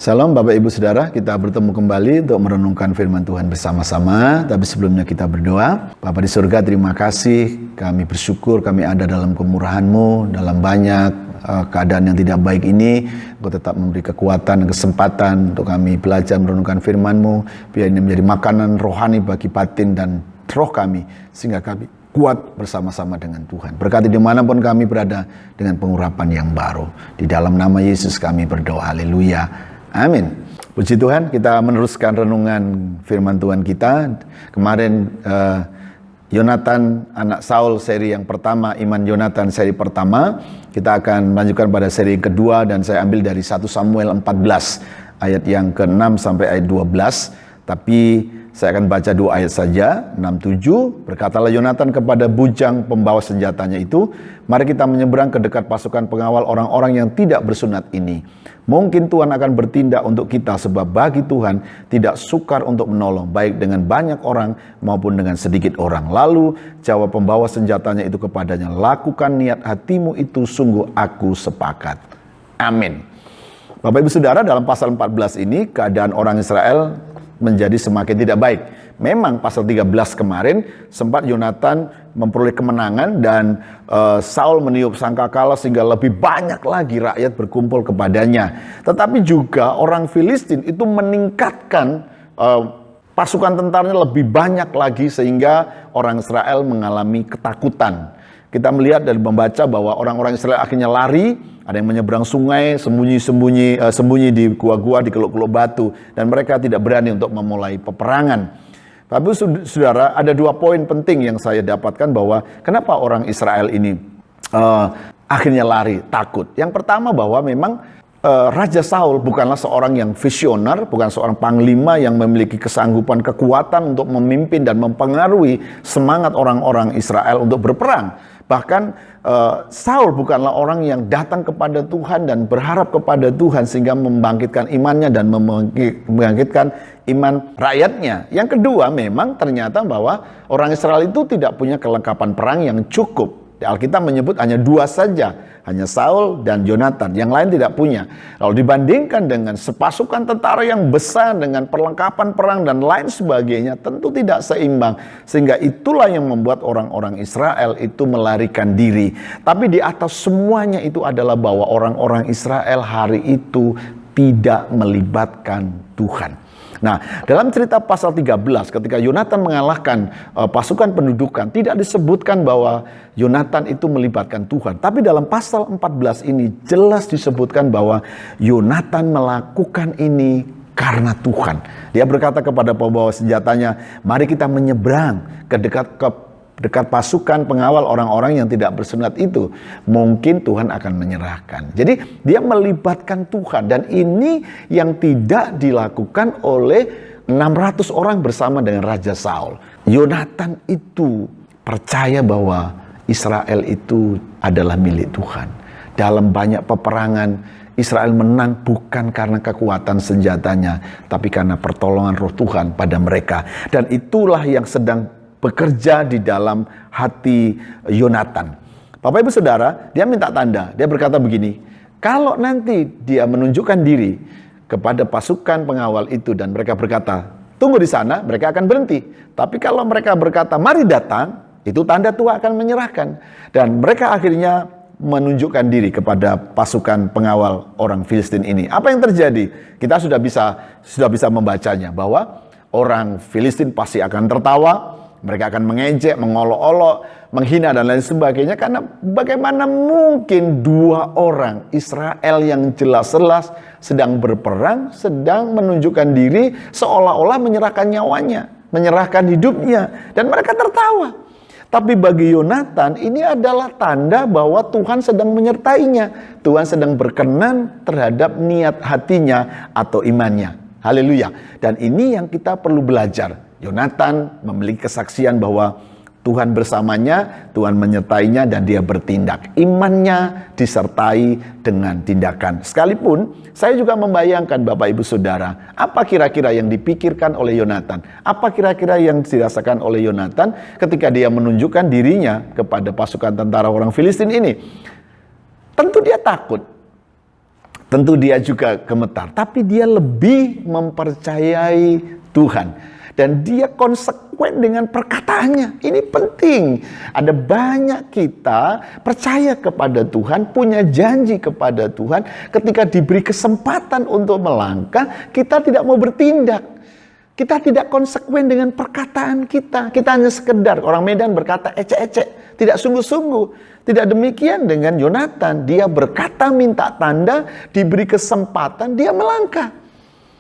Salam Bapak Ibu Saudara, kita bertemu kembali untuk merenungkan firman Tuhan bersama-sama. Tapi sebelumnya kita berdoa. Bapa di surga, terima kasih, kami bersyukur kami ada dalam kemurahan-Mu, dalam banyak keadaan yang tidak baik ini. Engkau tetap memberi kekuatan dan kesempatan untuk kami belajar merenungkan firman-Mu. Biar ini menjadi makanan rohani bagi batin dan roh kami, sehingga kami kuat bersama-sama dengan Tuhan. Berkati dimanapun kami berada dengan pengurapan yang baru. Di dalam nama Yesus kami berdoa, haleluya. Amin. Puji Tuhan, kita meneruskan renungan firman Tuhan kita. Kemarin Yonatan anak Saul seri yang pertama, iman Yonatan seri pertama. Kita akan melanjutkan pada seri yang kedua dan saya ambil dari 1 Samuel 14 ayat yang ke-6 sampai ayat 12. Tapi saya akan baca 2 ayat saja, 6-7. Berkatalah Yonatan kepada bujang pembawa senjatanya itu, mari kita menyeberang ke dekat pasukan pengawal orang-orang yang tidak bersunat ini. Mungkin Tuhan akan bertindak untuk kita, sebab bagi Tuhan tidak sukar untuk menolong, baik dengan banyak orang maupun dengan sedikit orang. Lalu jawab pembawa senjatanya itu kepadanya, lakukan niat hatimu itu, sungguh aku sepakat. Amin. Bapak Ibu Saudara, dalam pasal 14 ini keadaan orang Israel menjadi semakin tidak baik. Memang pasal 13 kemarin sempat Yonatan memperoleh kemenangan dan Saul meniup sangkakala sehingga lebih banyak lagi rakyat berkumpul kepadanya. Tetapi juga orang Filistin itu meningkatkan pasukan tentaranya lebih banyak lagi sehingga orang Israel mengalami ketakutan. Kita melihat dan membaca bahwa orang-orang Israel akhirnya lari, ada yang menyeberang sungai, sembunyi di gua-gua, di keluk-keluk batu, dan mereka tidak berani untuk memulai peperangan. Tapi saudara, ada 2 poin penting yang saya dapatkan bahwa kenapa orang Israel ini akhirnya lari, takut. Yang pertama bahwa memang Raja Saul bukanlah seorang yang visioner, bukan seorang panglima yang memiliki kesanggupan, kekuatan untuk memimpin dan mempengaruhi semangat orang-orang Israel untuk berperang. Bahkan Saul bukanlah orang yang datang kepada Tuhan dan berharap kepada Tuhan sehingga membangkitkan imannya dan membangkitkan iman rakyatnya. Yang kedua, memang ternyata bahwa orang Israel itu tidak punya kelengkapan perang yang cukup. Alkitab menyebut hanya 2 saja, hanya Saul dan Yonatan, yang lain tidak punya. Lalu dibandingkan dengan sepasukan tentara yang besar dengan perlengkapan perang dan lain sebagainya, tentu tidak seimbang. Sehingga itulah yang membuat orang-orang Israel itu melarikan diri. Tapi di atas semuanya itu adalah bahwa orang-orang Israel hari itu tidak melibatkan Tuhan. Nah, dalam cerita pasal 13 ketika Yonatan mengalahkan pasukan pendudukan, tidak disebutkan bahwa Yonatan itu melibatkan Tuhan. Tapi dalam pasal 14 ini jelas disebutkan bahwa Yonatan melakukan ini karena Tuhan. Dia berkata kepada pembawa senjatanya, mari kita menyeberang ke dekat pasukan pengawal orang-orang yang tidak bersunat itu. Mungkin Tuhan akan menyerahkan. Jadi dia melibatkan Tuhan. Dan ini yang tidak dilakukan oleh 600 orang bersama dengan Raja Saul. Yonatan itu percaya bahwa Israel itu adalah milik Tuhan. Dalam banyak peperangan, Israel menang bukan karena kekuatan senjatanya, tapi karena pertolongan roh Tuhan pada mereka. Dan itulah yang sedang bekerja di dalam hati Yonatan. Bapak Ibu Saudara, dia minta tanda. Dia berkata begini, kalau nanti dia menunjukkan diri kepada pasukan pengawal itu dan mereka berkata, tunggu di sana, mereka akan berhenti. Tapi kalau mereka berkata, mari datang, itu tanda Tuhan akan menyerahkan. Dan mereka akhirnya menunjukkan diri kepada pasukan pengawal orang Filistin ini. Apa yang terjadi? Kita sudah bisa membacanya bahwa orang Filistin pasti akan tertawa. Mereka akan mengejek, mengolok-olok, menghina dan lain sebagainya. Karena bagaimana mungkin 2 orang Israel yang jelas-jelas sedang berperang, sedang menunjukkan diri seolah-olah menyerahkan nyawanya, menyerahkan hidupnya. Dan mereka tertawa. Tapi bagi Yonatan ini adalah tanda bahwa Tuhan sedang menyertainya. Tuhan sedang berkenan terhadap niat hatinya atau imannya. Haleluya. Dan ini yang kita perlu belajar. Yonatan memiliki kesaksian bahwa Tuhan bersamanya, Tuhan menyertainya dan dia bertindak. Imannya disertai dengan tindakan. Sekalipun saya juga membayangkan Bapak Ibu Saudara, apa kira-kira yang dipikirkan oleh Yonatan? Apa kira-kira yang dirasakan oleh Yonatan ketika dia menunjukkan dirinya kepada pasukan tentara orang Filistin ini? Tentu dia takut. Tentu dia juga gemetar, tapi dia lebih mempercayai Tuhan. Dan dia konsekuen dengan perkataannya. Ini penting. Ada banyak kita percaya kepada Tuhan, punya janji kepada Tuhan. Ketika diberi kesempatan untuk melangkah, kita tidak mau bertindak. Kita tidak konsekuen dengan perkataan kita. Kita hanya sekedar, orang Medan berkata ecek-ecek, tidak sungguh-sungguh. Tidak demikian dengan Yonatan. Dia berkata minta tanda, diberi kesempatan, dia melangkah.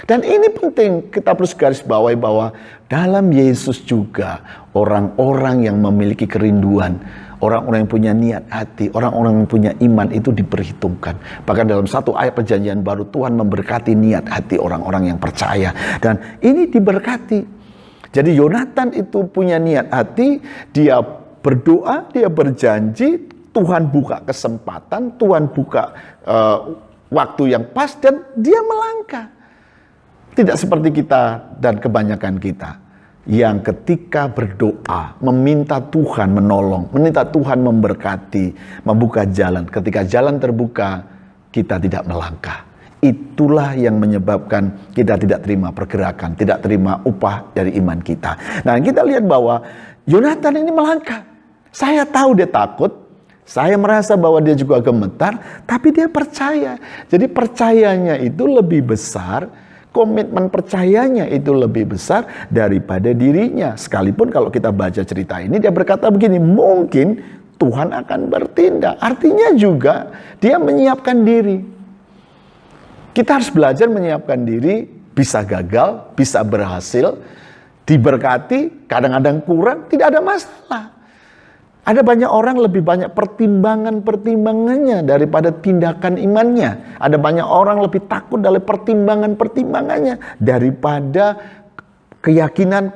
Dan ini penting, kita harus garis bawahi bahwa dalam Yesus juga orang-orang yang memiliki kerinduan, orang-orang yang punya niat hati, orang-orang yang punya iman itu diperhitungkan. Bahkan dalam satu ayat perjanjian baru, Tuhan memberkati niat hati orang-orang yang percaya. Dan ini diberkati. Jadi Yonatan itu punya niat hati, dia berdoa, dia berjanji, Tuhan buka kesempatan, Tuhan buka waktu yang pas, dan dia melangkah. Tidak seperti kita dan kebanyakan kita yang ketika berdoa, meminta Tuhan menolong, meminta Tuhan memberkati, membuka jalan. Ketika jalan terbuka, kita tidak melangkah. Itulah yang menyebabkan kita tidak terima pergerakan, tidak terima upah dari iman kita. Nah, kita lihat bahwa Yonatan ini melangkah. Saya tahu dia takut, saya merasa bahwa dia juga gemetar, tapi dia percaya. Jadi percayanya itu lebih besar, komitmen percayanya itu lebih besar daripada dirinya. Sekalipun kalau kita baca cerita ini, dia berkata begini, mungkin Tuhan akan bertindak. Artinya juga dia menyiapkan diri. Kita harus belajar menyiapkan diri, bisa gagal, bisa berhasil, diberkati, kadang-kadang kurang, tidak ada masalah. Ada banyak orang lebih banyak pertimbangan-pertimbangannya daripada tindakan imannya. Ada banyak orang lebih takut dari pertimbangan-pertimbangannya daripada keyakinan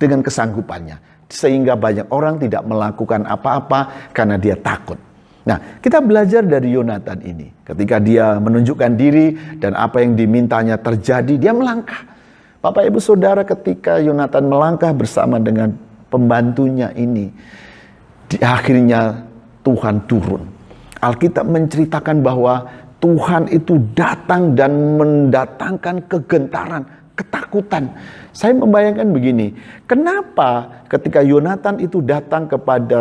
dengan kesanggupannya. Sehingga banyak orang tidak melakukan apa-apa karena dia takut. Nah, kita belajar dari Yonatan ini. Ketika dia menunjukkan diri dan apa yang dimintanya terjadi, dia melangkah. Bapak Ibu Saudara, ketika Yonatan melangkah bersama dengan pembantunya ini, akhirnya Tuhan turun. Alkitab menceritakan bahwa Tuhan itu datang dan mendatangkan kegentaran, ketakutan. Saya membayangkan begini, kenapa ketika Yonatan itu datang kepada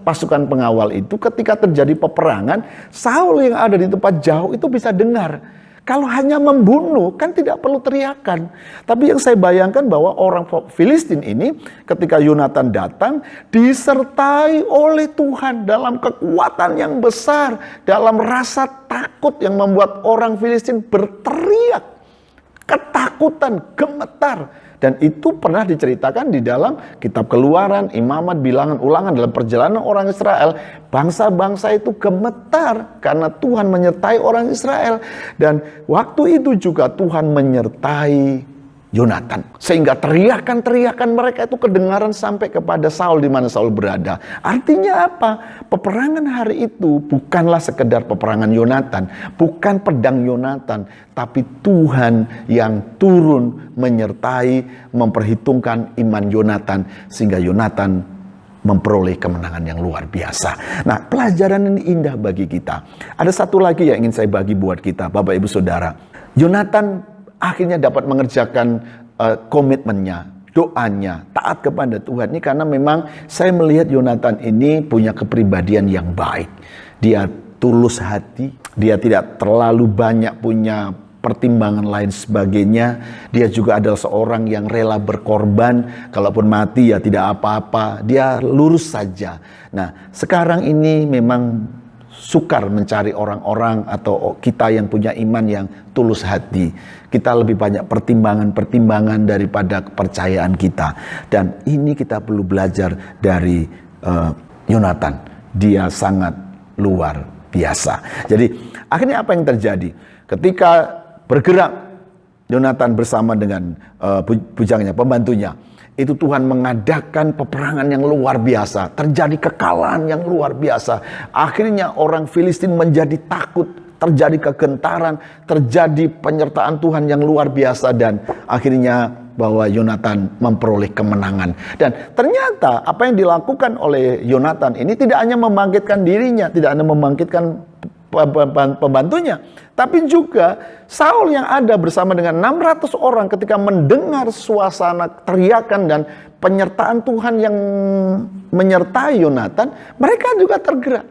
pasukan pengawal itu, ketika terjadi peperangan, Saul yang ada di tempat jauh itu bisa dengar. Kalau hanya membunuh, kan tidak perlu teriakan. Tapi yang saya bayangkan bahwa orang Filistin ini, ketika Yonatan datang, disertai oleh Tuhan dalam kekuatan yang besar, dalam rasa takut yang membuat orang Filistin berteriak, ketakutan, gemetar. Dan itu pernah diceritakan di dalam kitab Keluaran, Imamat, Bilangan, Ulangan, dalam perjalanan orang Israel. Bangsa-bangsa itu gemetar karena Tuhan menyertai orang Israel. Dan waktu itu juga Tuhan menyertai Yonatan. Sehingga teriakan-teriakan mereka itu kedengaran sampai kepada Saul di mana Saul berada. Artinya apa? Peperangan hari itu bukanlah sekedar peperangan Yonatan, bukan pedang Yonatan, tapi Tuhan yang turun menyertai, memperhitungkan iman Yonatan sehingga Yonatan memperoleh kemenangan yang luar biasa. Nah, pelajaran ini indah bagi kita. Ada satu lagi yang ingin saya bagi buat kita, Bapak Ibu Saudara. Yonatan akhirnya dapat mengerjakan komitmennya, doanya, taat kepada Tuhan. Ini karena memang saya melihat Yonatan ini punya kepribadian yang baik. Dia tulus hati, dia tidak terlalu banyak punya pertimbangan lain sebagainya. Dia juga adalah seorang yang rela berkorban, kalaupun mati ya tidak apa-apa, dia lurus saja. Nah, sekarang ini memang sukar mencari orang-orang atau kita yang punya iman yang tulus hati. Kita lebih banyak pertimbangan-pertimbangan daripada kepercayaan kita. Dan ini kita perlu belajar dari Yonatan. Dia sangat luar biasa. Jadi akhirnya apa yang terjadi? Ketika bergerak Yonatan bersama dengan bujangnya, pembantunya, itu Tuhan mengadakan peperangan yang luar biasa. Terjadi kekalahan yang luar biasa. Akhirnya orang Filistin menjadi takut. Terjadi kegentaran. Terjadi penyertaan Tuhan yang luar biasa. Dan akhirnya bahwa Yonatan memperoleh kemenangan. Dan ternyata apa yang dilakukan oleh Yonatan ini tidak hanya membangkitkan dirinya. Tidak hanya membangkitkan pembantunya. Tapi juga Saul yang ada bersama dengan 600 orang ketika mendengar suasana teriakan dan penyertaan Tuhan yang menyertai Yonatan, mereka juga tergerak.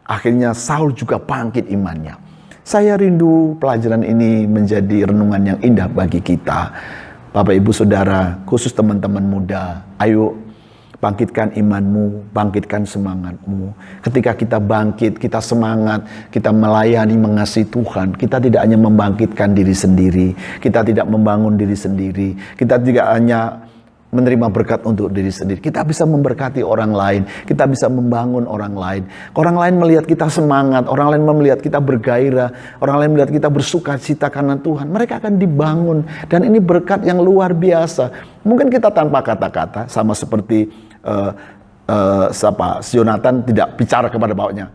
Akhirnya Saul juga bangkit imannya. Saya rindu pelajaran ini menjadi renungan yang indah bagi kita. Bapak, Ibu, Saudara, khusus teman-teman muda, ayo bangkitkan imanmu, bangkitkan semangatmu. Ketika kita bangkit, kita semangat, kita melayani, mengasihi Tuhan. Kita tidak hanya membangkitkan diri sendiri, kita tidak membangun diri sendiri, kita tidak hanya menerima berkat untuk diri sendiri. Kita bisa memberkati orang lain, kita bisa membangun orang lain. Orang lain melihat kita semangat, orang lain melihat kita bergairah, orang lain melihat kita bersukacita karena Tuhan. Mereka akan dibangun, dan ini berkat yang luar biasa. Mungkin kita tanpa kata-kata, sama seperti Yonatan tidak bicara kepada bapaknya.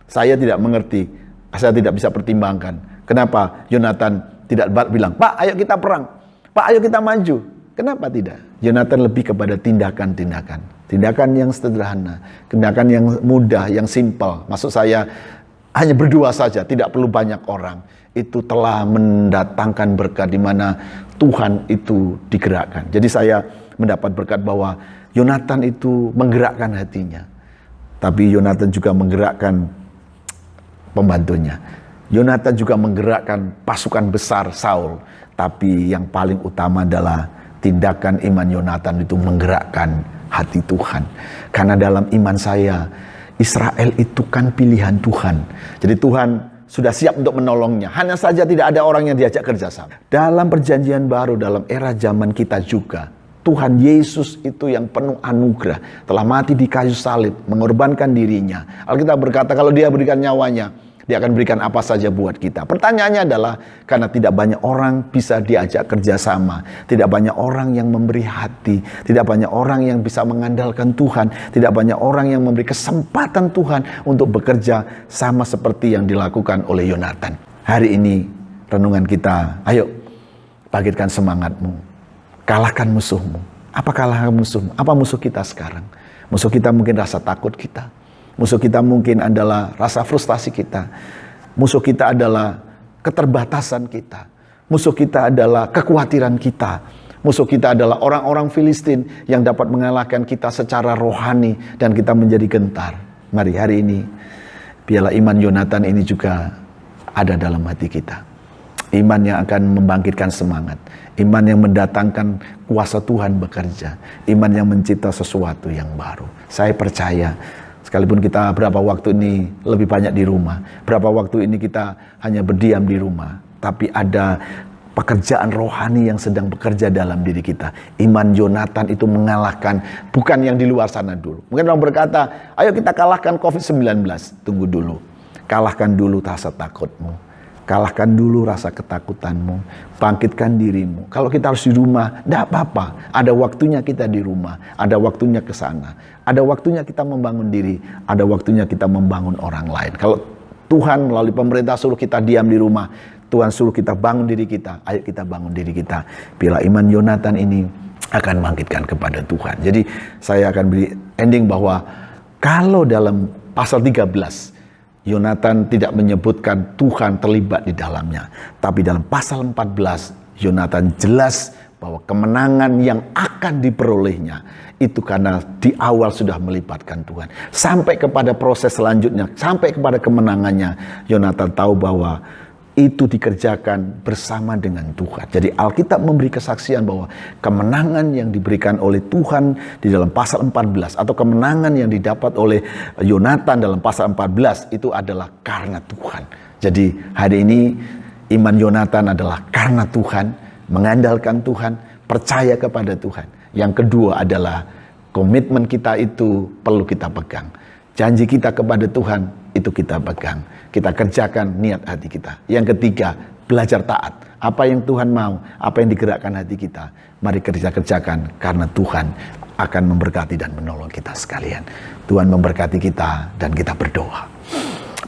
Saya tidak mengerti, saya tidak bisa pertimbangkan. Kenapa Yonatan tidak bilang, "Pak, ayo kita perang. Pak, ayo kita maju." Kenapa tidak? Yonatan lebih kepada tindakan-tindakan. Tindakan yang sederhana, tindakan yang mudah, yang simpel. Maksud saya, hanya berdua saja, tidak perlu banyak orang. Itu telah mendatangkan berkat di mana Tuhan itu digerakkan. Jadi saya mendapat berkat bahwa Yonatan itu menggerakkan hatinya. Tapi Yonatan juga menggerakkan pembantunya. Yonatan juga menggerakkan pasukan besar Saul. Tapi yang paling utama adalah tindakan iman Yonatan itu menggerakkan hati Tuhan. Karena dalam iman saya, Israel itu kan pilihan Tuhan. Jadi Tuhan sudah siap untuk menolongnya. Hanya saja tidak ada orang yang diajak kerjasama. Dalam perjanjian baru, dalam era zaman kita juga, Tuhan Yesus itu yang penuh anugerah, telah mati di kayu salib, mengorbankan dirinya. Alkitab berkata kalau dia berikan nyawanya, dia akan berikan apa saja buat kita. Pertanyaannya adalah, karena tidak banyak orang bisa diajak kerjasama, tidak banyak orang yang memberi hati, tidak banyak orang yang bisa mengandalkan Tuhan, tidak banyak orang yang memberi kesempatan Tuhan untuk bekerja sama seperti yang dilakukan oleh Yonatan. Hari ini renungan kita, ayo bangkitkan semangatmu, kalahkan musuhmu. Apa kalahkan musuhmu? Apa musuh kita sekarang? Musuh kita mungkin rasa takut kita. Musuh kita mungkin adalah rasa frustasi kita. Musuh kita adalah keterbatasan kita. Musuh kita adalah kekhawatiran kita. Musuh kita adalah orang-orang Filistin yang dapat mengalahkan kita secara rohani dan kita menjadi gentar. Mari hari ini, biarlah iman Yonatan ini juga ada dalam hati kita. Iman yang akan membangkitkan semangat. Iman yang mendatangkan kuasa Tuhan bekerja. Iman yang mencipta sesuatu yang baru. Saya percaya, sekalipun kita berapa waktu ini lebih banyak di rumah, berapa waktu ini kita hanya berdiam di rumah, tapi ada pekerjaan rohani yang sedang bekerja dalam diri kita. Iman Yonatan itu mengalahkan, bukan yang di luar sana dulu. Mungkin orang berkata, ayo kita kalahkan COVID-19. Tunggu dulu. Kalahkan dulu rasa takutmu. Kalahkan dulu rasa ketakutanmu. Bangkitkan dirimu. Kalau kita harus di rumah, tidak apa-apa. Ada waktunya kita di rumah. Ada waktunya ke sana. Ada waktunya kita membangun diri. Ada waktunya kita membangun orang lain. Kalau Tuhan melalui pemerintah suruh kita diam di rumah, Tuhan suruh kita bangun diri kita. Ayo kita bangun diri kita. Bila iman Yonatan ini akan bangkitkan kepada Tuhan. Jadi saya akan beri ending bahwa kalau dalam pasal 13, Yonatan tidak menyebutkan Tuhan terlibat di dalamnya. Tapi dalam pasal 14, Yonatan jelas bahwa kemenangan yang akan diperolehnya itu karena di awal sudah melibatkan Tuhan. Sampai kepada proses selanjutnya, sampai kepada kemenangannya, Yonatan tahu bahwa itu dikerjakan bersama dengan Tuhan. Jadi Alkitab memberi kesaksian bahwa kemenangan yang diberikan oleh Tuhan di dalam pasal 14 atau kemenangan yang didapat oleh Yonatan dalam pasal 14 itu adalah karena Tuhan. Jadi hari ini iman Yonatan adalah karena Tuhan, mengandalkan Tuhan, percaya kepada Tuhan. Yang kedua adalah komitmen kita itu perlu kita pegang. Janji kita kepada Tuhan itu kita pegang. Kita kerjakan niat hati kita. Yang ketiga, belajar taat. Apa yang Tuhan mau, apa yang digerakkan hati kita, mari kerjakan karena Tuhan akan memberkati dan menolong kita sekalian. Tuhan memberkati kita dan kita berdoa.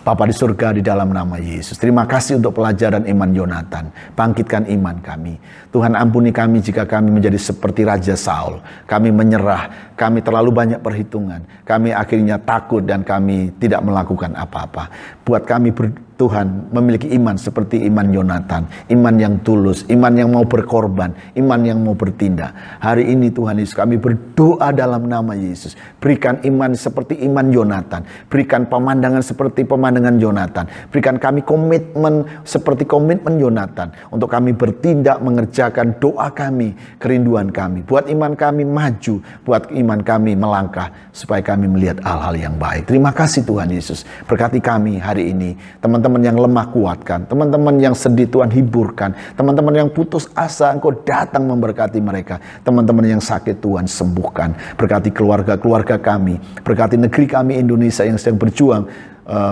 Bapa di surga, di dalam nama Yesus, terima kasih untuk pelajaran iman Yonatan. Bangkitkan iman kami. Tuhan, ampuni kami jika kami menjadi seperti Raja Saul. Kami menyerah, kami terlalu banyak perhitungan. Kami akhirnya takut dan kami tidak melakukan apa-apa. Buat kami Tuhan memiliki iman seperti iman Yonatan, iman yang tulus, iman yang mau berkorban, iman yang mau bertindak. Hari ini Tuhan Yesus, kami berdoa dalam nama Yesus, berikan iman seperti iman Yonatan, berikan pemandangan seperti pemandangan Yonatan, berikan kami komitmen seperti komitmen Yonatan, untuk kami bertindak mengerjakan doa kami, kerinduan kami, buat iman kami maju, buat iman kami melangkah, supaya kami melihat hal-hal yang baik. Terima kasih Tuhan Yesus, berkati kami hari ini. Teman-teman yang lemah kuatkan, teman-teman yang sedih Tuhan hiburkan, teman-teman yang putus asa Engkau datang memberkati mereka, teman-teman yang sakit Tuhan sembuhkan. Berkati keluarga-keluarga kami, berkati negeri kami Indonesia yang sedang berjuang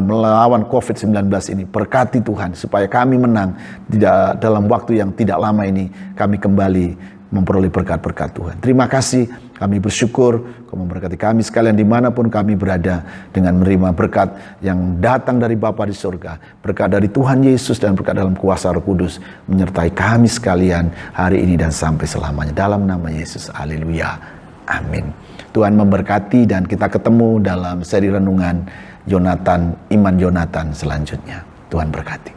melawan COVID-19 ini. Berkati Tuhan supaya kami menang dalam waktu yang tidak lama ini, kami kembali memperoleh berkat-berkat Tuhan. Terima kasih, kami bersyukur Kau memberkati kami sekalian dimanapun kami berada, dengan menerima berkat yang datang dari Bapa di surga, berkat dari Tuhan Yesus dan berkat dalam kuasa Roh Kudus menyertai kami sekalian hari ini dan sampai selamanya, dalam nama Yesus. Haleluya, amin. Tuhan memberkati, dan kita ketemu dalam seri renungan Yonatan, iman Yonatan selanjutnya. Tuhan berkati.